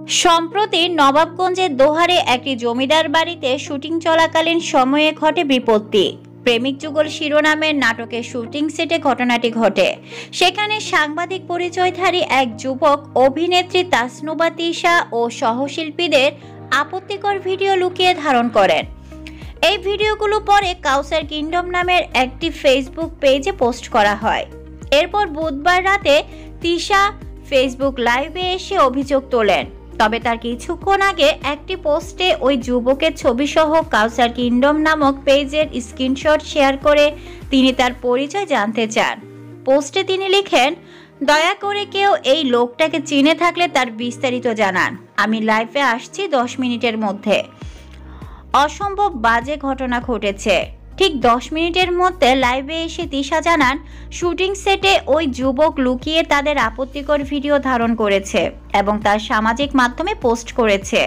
সম্প্রতি নবাবগঞ্জের দোহারে একটি জমিদার বাড়িতে শুটিং চলাকালীন সময়ে ঘটে বিপত্তি। প্রেমিক যুগল শিরোনামের নাটকের শুটিং সেটে ঘটনাটি ঘটে। সেখানে সাংবাদিক পরিচয়ধারী এক যুবক অভিনেত্রী তাসনুবা তিশা ও সহশিল্পীদের আপত্তিকর ভিডিও লুকিয়ে ধারণ করেন। এই ভিডিওগুলো পরে কাউসার কিংডম নামের একটি ফেসবুক পেজে পোস্ট করা হয়। এরপর বুধবার রাতে তিশা ফেসবুক লাইভে এসে অভিযোগ তোলেন। তবে তার কিছুক্ষণ আগে একটি পোস্টে ওই যুবকের ছবি সহ কাউসার কিংডম নামক পেজের স্ক্রিনশট শেয়ার করে তিনি তার পরিচয় জানতে চান। পোস্টে তিনি লিখেন, দয়া করে কেউ এই লোকটাকে চিনে থাকলে তার বিস্তারিত জানান। আমি লাইভে আসছি 10 মিনিটের মধ্যে। অসম্ভব বাজে ঘটনা ঘটেছে। ঠিক 10 মিনিটের মধ্যে লাইভে এসে তিশা জানান, শুটিং সেটে ওই যুবক লুকিয়ে তাদের আপত্তিকর ভিডিও ধারণ করেছে এবং তার সামাজিক মাধ্যমে পোস্ট করেছে।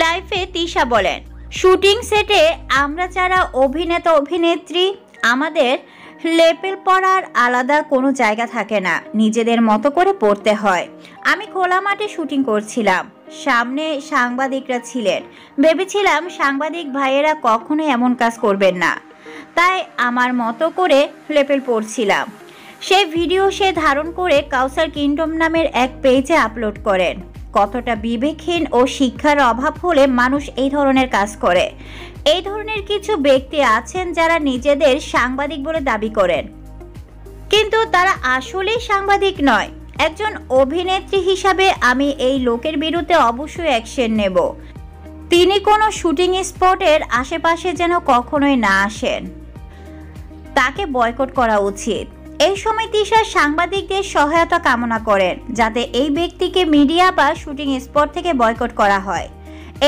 লাইভে তিশা বলেন, শুটিং সেটে আমরা যারা অভিনেতা অভিনেত্রী আমাদের লেপেল পড়ার আলাদা কোনো জায়গা থাকে না, নিজেদের মতো করে পড়তে হয়। আমি খোলা মাঠে শুটিং করছিলাম, সামনে সাংবাদিকরা ছিলেন। ভেবেছিলাম সাংবাদিক ভাইয়েরা কখনোই এমন কাজ করবেন না, তাই আমার মতো করে লেপেল পড়ছিলাম। সেই ভিডিও সে ধারণ করে কাউসার কিংডম নামের এক পেজে আপলোড করেন। কতটা বিবেকহীন ও শিক্ষার অভাব হলে মানুষ এই ধরনের কাজ করে। এই ধরনের কিছু ব্যক্তি আছেন যারা নিজেদের সাংবাদিক বলে দাবি করেন, কিন্তু তারা আসলেই সাংবাদিক নয়। একজন অভিনেত্রী হিসাবে আমি এই লোকের বিরুদ্ধে অবশ্যই অ্যাকশন নেব। তিনি কোনো শুটিং স্পটের আশেপাশে যেন কখনোই না আসেন। তাকে বয়কট করা উচিত। এই সময় তিশা সাংবাদিকদের সহায়তা কামনা করেন যাতে এই ব্যক্তিকে মিডিয়া বা শুটিং স্পট থেকে বয়কট করা হয়।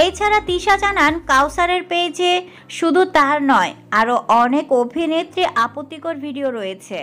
এছাড়া তিশা জানান, কাউসারের পেজে শুধু তার নয়, আরও অনেক অভিনেত্রী আপত্তিকর ভিডিও রয়েছে।